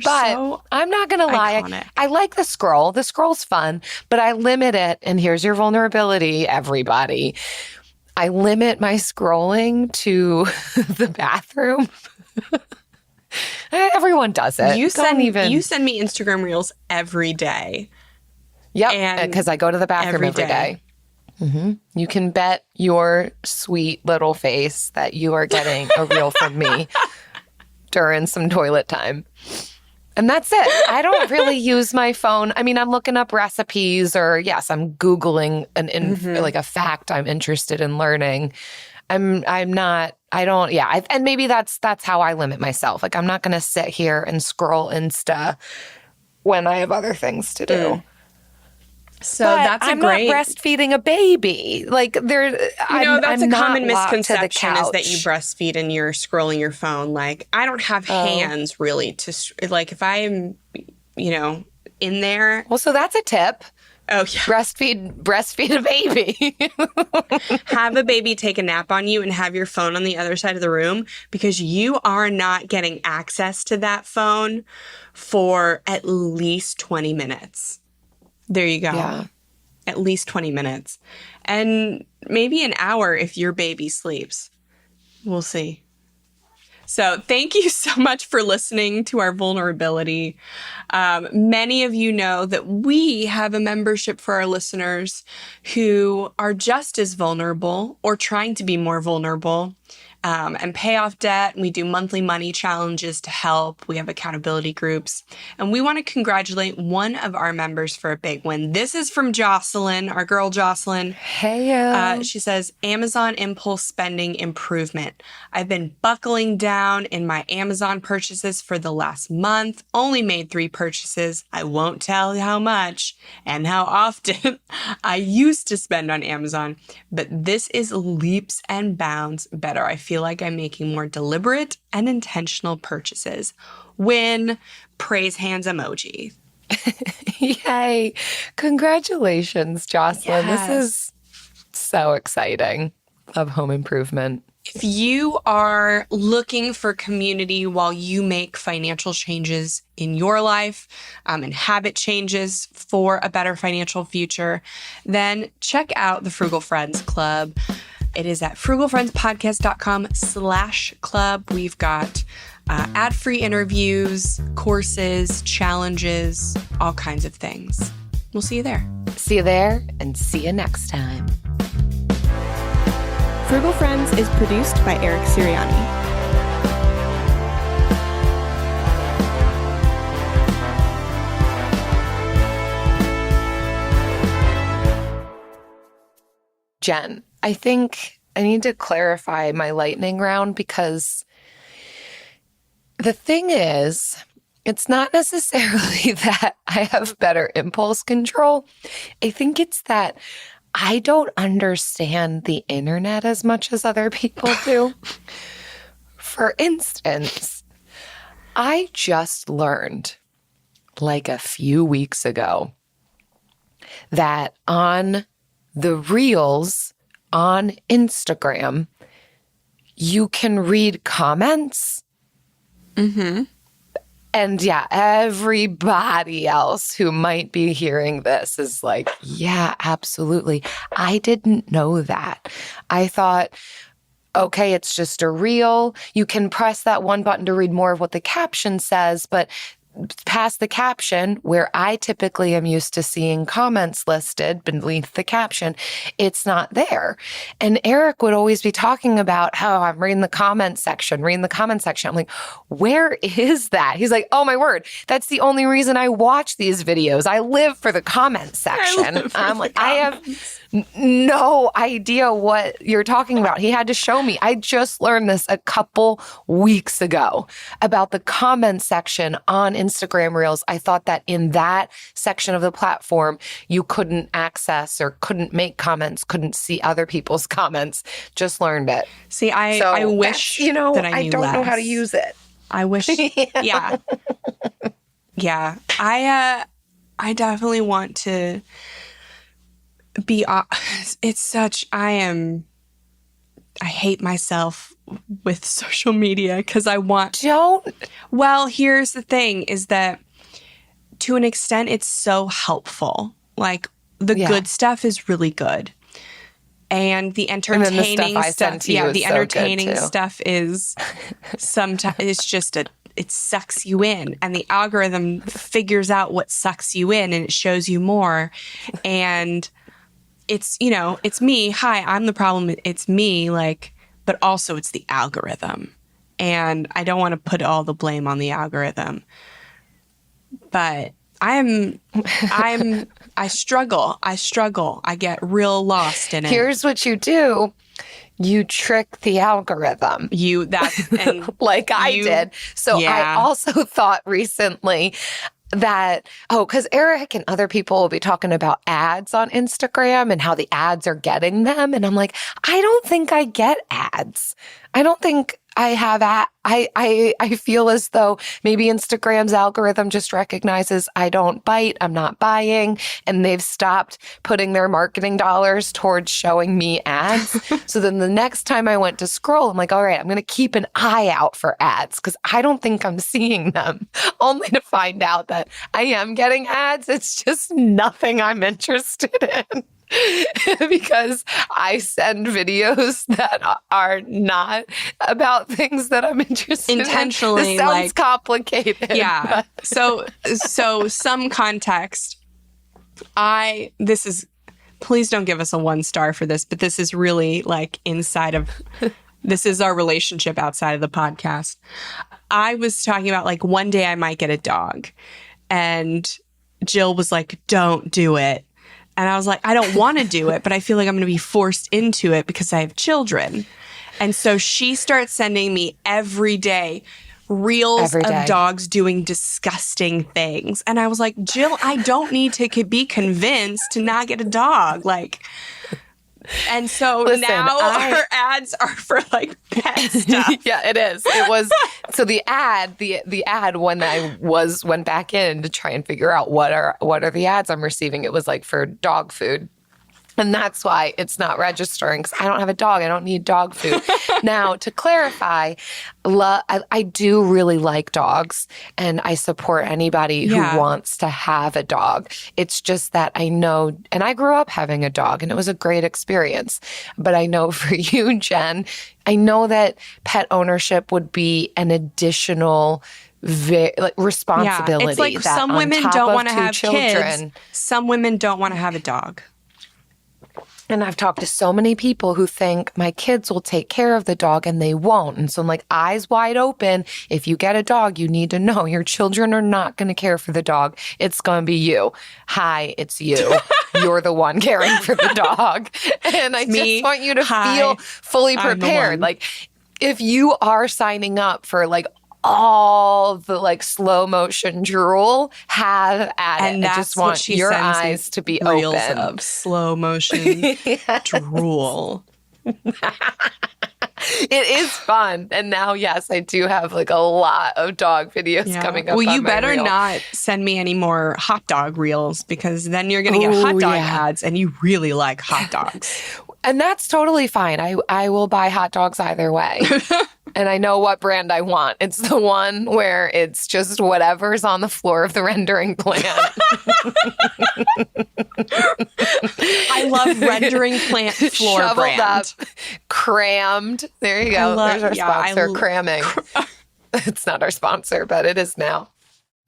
so I'm not going to lie. I like the scroll. The scroll's fun, but I limit it. And here's your vulnerability, everybody. I limit my scrolling to the bathroom. Everyone does it. You send me Instagram reels every day. Yep, because I go to the bathroom every day. Mm-hmm. You can bet your sweet little face that you are getting a reel from me during some toilet time. And that's it. I don't really use my phone. I mean, I'm looking up recipes or, yes, I'm Googling like a fact I'm interested in learning. And maybe that's how I limit myself. Like, I'm not going to sit here and scroll Insta when I have other things to do. So I'm not breastfeeding a baby. Like that's a common misconception is that you breastfeed and you're scrolling your phone. Like, I don't have hands really to like if I'm, in there. Well, so that's a tip. Oh, yeah. Breastfeed a baby. Have a baby take a nap on you and have your phone on the other side of the room because you are not getting access to that phone for at least 20 minutes. There you go. Yeah. At least 20 minutes. And maybe an hour if your baby sleeps. We'll see. So thank you so much for listening to our vulnerability. Many of you know that we have a membership for our listeners who are just as vulnerable or trying to be more vulnerable and pay off debt. We do monthly money challenges to help. We have accountability groups. And we want to congratulate one of our members for a big win. This is from Jocelyn, our girl Jocelyn. Hey, she says, Amazon impulse spending improvement. I've been buckling down in my Amazon purchases for the last month. Only made 3 purchases. I won't tell how much and how often I used to spend on Amazon. But this is leaps and bounds better. I feel like I'm making more deliberate and intentional purchases. Win, praise hands emoji. Yay. Congratulations, Jocelyn. Yes. This is so exciting. Love home improvement. If you are looking for community while you make financial changes in your life and habit changes for a better financial future, then check out the Frugal Friends Club. It is at frugalfriendspodcast.com/club. We've got ad-free interviews, courses, challenges, all kinds of things. We'll see you there. See you there and see you next time. Frugal Friends is produced by Eric Sirianni. Jen, I think I need to clarify my lightning round because the thing is, it's not necessarily that I have better impulse control. I think it's that I don't understand the internet as much as other people do. For instance, I just learned like a few weeks ago that on the Reels on Instagram, you can read comments. Mm-hmm. And yeah, everybody else who might be hearing this is like, yeah, absolutely. I didn't know that. I thought, okay, it's just a reel. You can press that one button to read more of what the caption says, but past the caption, where I typically am used to seeing comments listed beneath the caption, it's not there. And Eric would always be talking about how I'm reading the comment section. I'm like, where is that? He's like, oh my word, that's the only reason I watch these videos. I live for the comment section. I'm like, I have no idea what you're talking about. He had to show me. I just learned this a couple weeks ago about the comment section on Instagram Reels. I thought that in that section of the platform, you couldn't access or couldn't make comments, couldn't see other people's comments. Just learned it. See, I wish that I knew don't know less. how to use it. I wish. Yeah. Yeah. I definitely want to it's such, I hate myself with social media because I want... Well, here's the thing is that to an extent, it's so helpful. Like, the good stuff is really good. And the entertaining stuff the entertaining stuff is sometimes it's just it sucks you in, and the algorithm figures out what sucks you in and it shows you more. And it's, it's me. Hi, I'm the problem. It's me, but also it's the algorithm. And I don't want to put all the blame on the algorithm. But I struggle. I get real lost in it. Here's what you do. You trick the algorithm. Like I did. So I also thought recently that, because Eric and other people will be talking about ads on Instagram and how the ads are getting them. And I'm like, I don't think I get ads. I don't think I have I feel as though maybe Instagram's algorithm just recognizes I don't bite, I'm not buying, and they've stopped putting their marketing dollars towards showing me ads. So then the next time I went to scroll, I'm like, all right, I'm going to keep an eye out for ads because I don't think I'm seeing them, only to find out that I am getting ads. It's just nothing I'm interested in. Because I send videos that are not about things that I'm interested intentionally. This sounds complicated. Yeah. So some context. Please don't give us a 1-star for this, but this is really this is our relationship outside of the podcast. I was talking about one day I might get a dog, and Jill was like, "Don't do it." And I was like, I don't want to do it, but I feel like I'm going to be forced into it because I have children. And so she starts sending me every day reels of dogs doing disgusting things. And I was like, Jill, I don't need to be convinced to not get a dog. And so now our ads are for pet stuff. Yeah, it is. It was so the ad when I went back in to try and figure out what are the ads I'm receiving, it was for dog food. And that's why it's not registering, because I don't have a dog. I don't need dog food. Now, to clarify, I do really like dogs, and I support anybody who wants to have a dog. It's just that I know, and I grew up having a dog, and it was a great experience. But I know for you, Jen, I know that pet ownership would be an additional responsibility. Yeah, it's like some women don't want to have kids. Some women don't want to have a dog. And I've talked to so many people who think my kids will take care of the dog, and they won't. And so I'm like, eyes wide open. If you get a dog, you need to know your children are not going to care for the dog. It's going to be you. Hi, it's you. You're the one caring for the dog. And I just want you to feel fully prepared. If you are signing up for all the slow motion drool, have at it. I just want your eyes to be reels open. Of slow motion drool. It is fun. And now, yes, I do have a lot of dog videos coming up. Well, you better reel. not send me any more hot dog reels, because then you're going to get hot dog ads, and you really like hot dogs. And that's totally fine. I will buy hot dogs either way. And I know what brand I want. It's the one where it's just whatever's on the floor of the rendering plant. I love rendering plant floor Shoveled brand. up, crammed. There you go. There's our sponsor, cramming. It's not our sponsor, but it is now.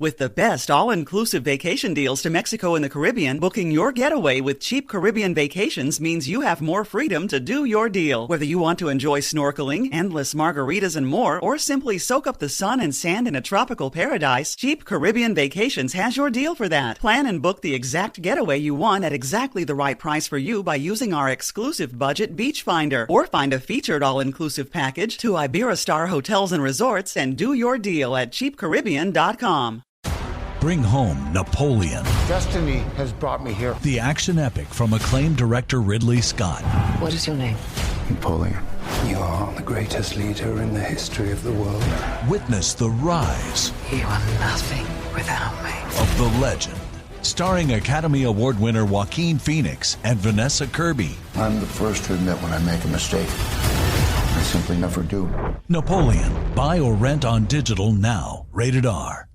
With the best all-inclusive vacation deals to Mexico and the Caribbean, booking your getaway with Cheap Caribbean Vacations means you have more freedom to do your deal. Whether you want to enjoy snorkeling, endless margaritas and more, or simply soak up the sun and sand in a tropical paradise, Cheap Caribbean Vacations has your deal for that. Plan and book the exact getaway you want at exactly the right price for you by using our exclusive budget Beach Finder. Or find a featured all-inclusive package to Iberostar Hotels and Resorts and do your deal at cheapcaribbean.com. Bring home Napoleon. Destiny has brought me here. The action epic from acclaimed director Ridley Scott. What is your name? Napoleon. You are the greatest leader in the history of the world. Witness the rise. You are nothing without me. Of the legend. Starring Academy Award winner Joaquin Phoenix and Vanessa Kirby. I'm the first to admit when I make a mistake. I simply never do. Napoleon. Buy or rent on digital now. Rated R.